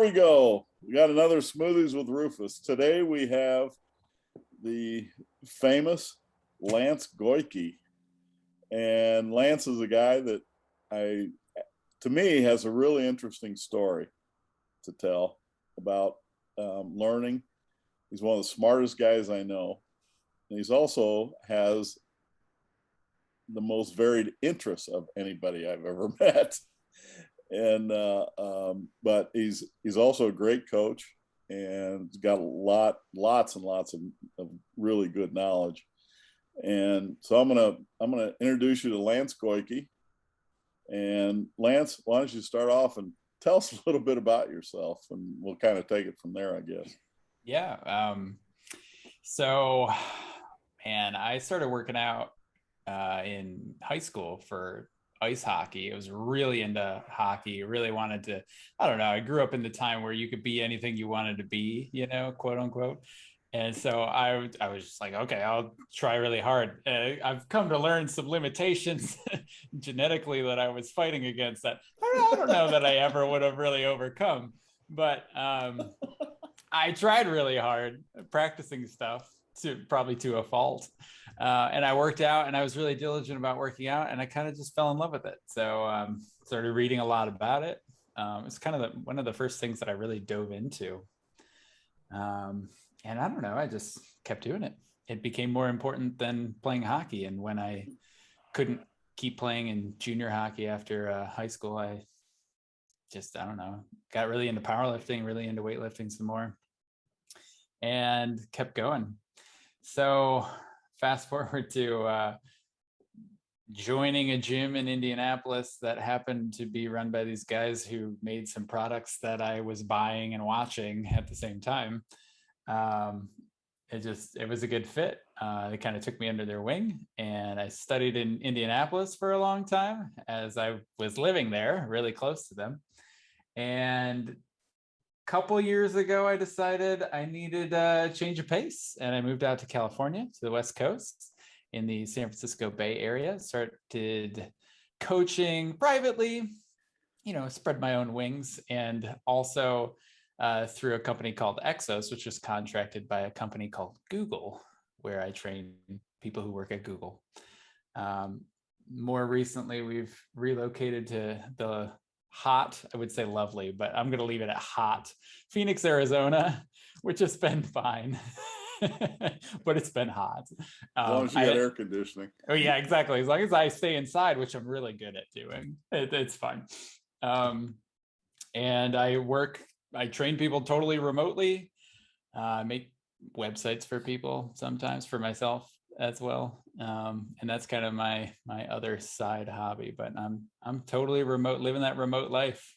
we go. We got another Smoothies with Rufus. Today we have the famous Lance Goyke. And Lance is a guy that to me, has a really interesting story to tell about learning. He's one of the smartest guys I know. And he's also has the most varied interests of anybody I've ever met. And but he's also a great coach, and he's got lots and lots of really good knowledge. And so I'm gonna introduce you to Lance Goyke. And Lance, why don't you start off and tell us a little bit about yourself, and we'll kind of take it from there, I guess. Yeah. So, man, I started working out in high school for ice hockey. I was really into hockey, really wanted to, I don't know, I grew up in the time where you could be anything you wanted to be, quote unquote. And so I was just like, okay, I'll try really hard. I've come to learn some limitations genetically that I was fighting against that I don't know that I ever would have really overcome. But I tried really hard practicing stuff probably to a fault. And I worked out, and I was really diligent about working out, and I kind of just fell in love with it. So started reading a lot about it. It's kind of one of the first things that I really dove into. And I don't know, I just kept doing it. It became more important than playing hockey. And when I couldn't keep playing in junior hockey after high school, I don't know, got really into powerlifting, really into weightlifting some more, and kept going. So fast forward to joining a gym in Indianapolis that happened to be run by these guys who made some products that I was buying and watching at the same time. It was a good fit. They kind of took me under their wing, and I studied in Indianapolis for a long time as I was living there, really close to them. And a couple years ago, I decided I needed a change of pace, and I moved out to California, to the West Coast, in the San Francisco Bay Area. Started coaching privately, spread my own wings, and also through a company called Exos, which was contracted by a company called Google, where I train people who work at Google. More recently, we've relocated to the hot, I would say lovely, but I'm going to leave it at hot, Phoenix, Arizona, which has been fine, but it's been hot. As long as you got air conditioning. Oh yeah, exactly. As long as I stay inside, which I'm really good at doing, it's fine. And I train people totally remotely, make websites for people, sometimes for myself as well. And that's kind of my other side hobby, but I'm totally remote, living that remote life.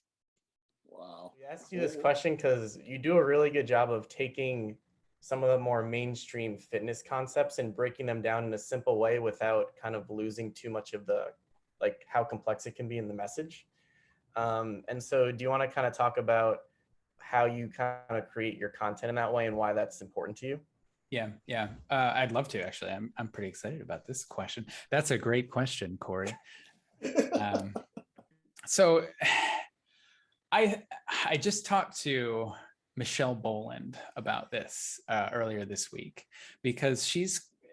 Wow. We asked you this question because you do a really good job of taking some of the more mainstream fitness concepts and breaking them down in a simple way without kind of losing too much of the, like, how complex it can be in the message. And so do you want to kind of talk about how you kind of create your content in that way and why that's important to you? Yeah. I'd love to, actually. I'm pretty excited about this question. That's a great question, Corey. So I just talked to Michelle Boland about this earlier this week, because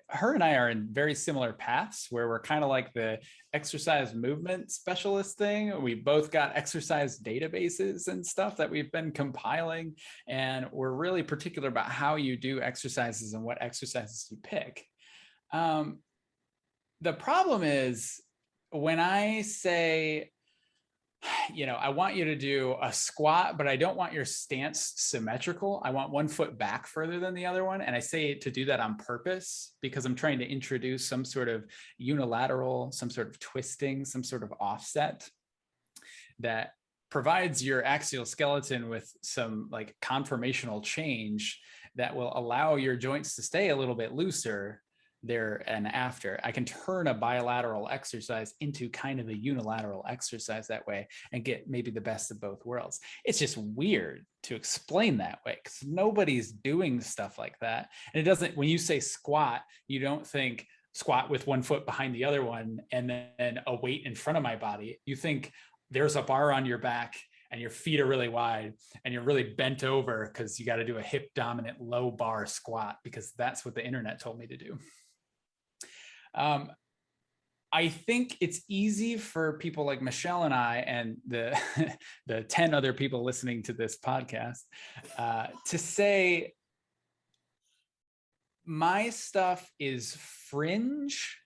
her and I are in very similar paths, where we're kind of like the exercise movement specialist thing. We both got exercise databases and stuff that we've been compiling, and we're really particular about how you do exercises and what exercises you pick. The problem is, when I say, I want you to do a squat, but I don't want your stance symmetrical. I want one foot back further than the other one. And I say to do that on purpose, because I'm trying to introduce some sort of unilateral, some sort of twisting, some sort of offset that provides your axial skeleton with some like conformational change that will allow your joints to stay a little bit looser there and after. I can turn a bilateral exercise into kind of a unilateral exercise that way and get maybe the best of both worlds. It's just weird to explain that way, because nobody's doing stuff like that. And it doesn't, when you say squat, you don't think squat with one foot behind the other one and then a weight in front of my body. You think there's a bar on your back and your feet are really wide and you're really bent over because you got to do a hip dominant low bar squat because that's what the internet told me to do. I think it's easy for people like Michelle and I and the 10 other people listening to this podcast to say, my stuff is fringe.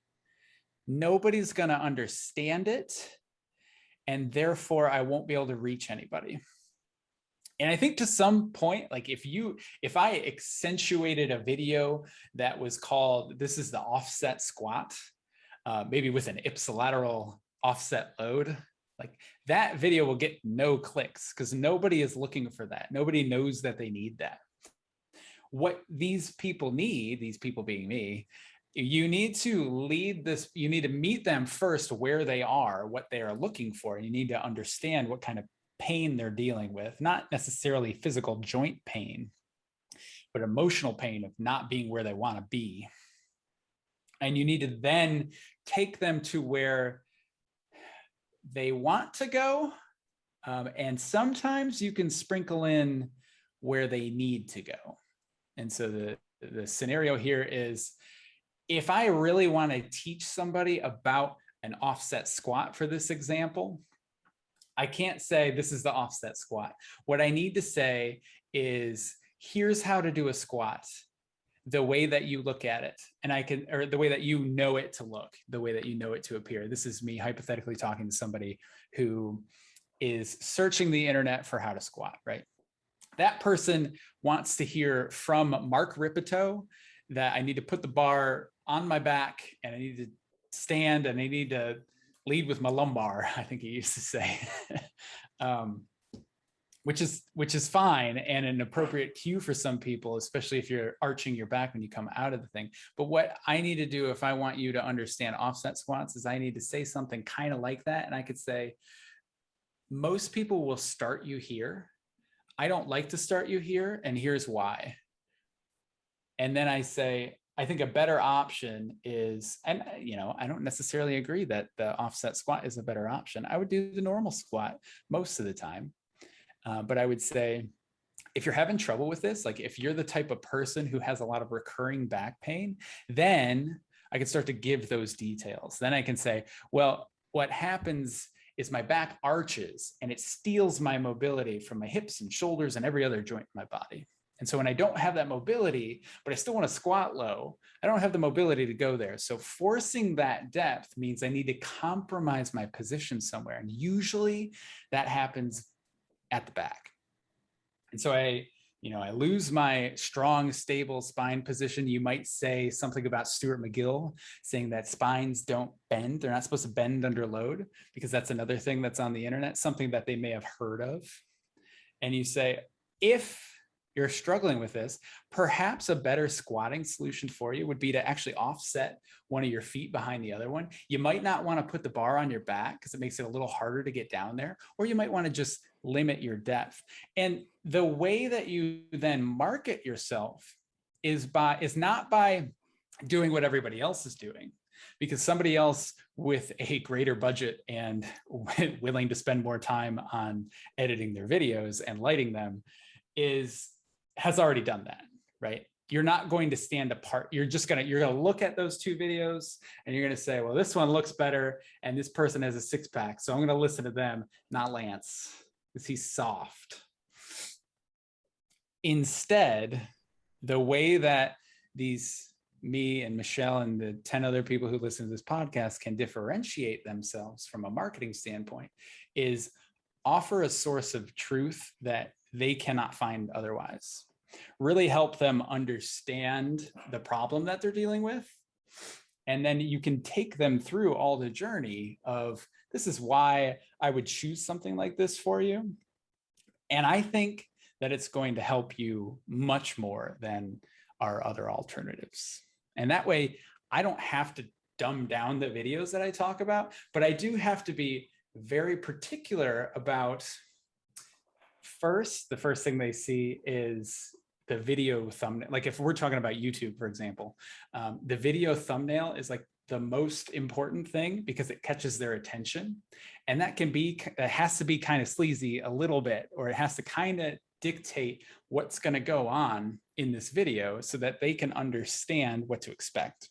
Nobody's going to understand it. And therefore, I won't be able to reach anybody. And I think to some point, like if I accentuated a video that was called, this is the offset squat, maybe with an ipsilateral offset load, like that video will get no clicks because nobody is looking for that. Nobody knows that they need that. What these people need, these people being me, you need to lead this, you need to meet them first where they are, what they are looking for. And you need to understand what kind of pain they're dealing with, not necessarily physical joint pain, but emotional pain of not being where they want to be. And you need to then take them to where they want to go. And sometimes you can sprinkle in where they need to go. And so the scenario here is, if I really want to teach somebody about an offset squat for this example, I can't say this is the offset squat. What I need to say is, here's how to do a squat the way that you look at it. And or the way that you know it to look, the way that you know it to appear. This is me hypothetically talking to somebody who is searching the internet for how to squat, right? That person wants to hear from Mark Ripito that I need to put the bar on my back and I need to stand and I need to lead with my lumbar, I think he used to say, which is fine and an appropriate cue for some people, especially if you're arching your back when you come out of the thing. But what I need to do if I want you to understand offset squats is I need to say something kind of like that. And I could say, most people will start you here. I don't like to start you here, and here's why. And then I say, I think a better option is, and I don't necessarily agree that the offset squat is a better option. I would do the normal squat most of the time. But I would say, if you're having trouble with this, like if you're the type of person who has a lot of recurring back pain, then I can start to give those details. Then I can say, well, what happens is my back arches and it steals my mobility from my hips and shoulders and every other joint in my body. And so when I don't have that mobility, but I still want to squat low, I don't have the mobility to go there. So forcing that depth means I need to compromise my position somewhere. And usually that happens at the back. And so I lose my strong, stable spine position. You might say something about Stuart McGill saying that spines don't bend. They're not supposed to bend under load, because that's another thing that's on the internet, something that they may have heard of. And you say, if you're struggling with this, perhaps a better squatting solution for you would be to actually offset one of your feet behind the other one. You might not want to put the bar on your back because it makes it a little harder to get down there, or you might want to just limit your depth. And the way that you then market yourself is not by doing what everybody else is doing, because somebody else with a greater budget and willing to spend more time on editing their videos and lighting them has already done that, right? You're not going to stand apart. You're going to look at those two videos and you're going to say, well, this one looks better and this person has a six pack, so I'm going to listen to them, not Lance, because he's soft. Instead, the way that me and Michelle and the 10 other people who listen to this podcast can differentiate themselves from a marketing standpoint is offer a source of truth that they cannot find otherwise. Really help them understand the problem that they're dealing with. And then you can take them through all the journey of, this is why I would choose something like this for you. And I think that it's going to help you much more than our other alternatives. And that way, I don't have to dumb down the videos that I talk about, but I do have to be very particular about, the first thing they see is the video thumbnail. Like if we're talking about YouTube, for example, the video thumbnail is like the most important thing because it catches their attention. And that it has to be kind of sleazy a little bit, or it has to kind of dictate what's going to go on in this video so that they can understand what to expect.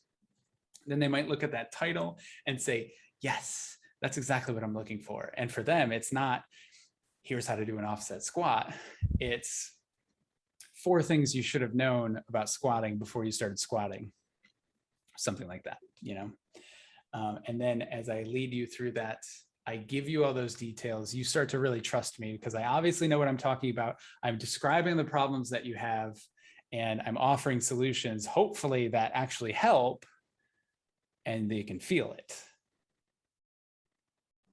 Then they might look at that title and say, yes, that's exactly what I'm looking for. And for them, it's not, here's how to do an offset squat. It's 4 things you should have known about squatting before you started squatting. Something like that, you know? And then as I lead you through that, I give you all those details, you start to really trust me because I obviously know what I'm talking about. I'm describing the problems that you have, and I'm offering solutions, hopefully that actually help and they can feel it.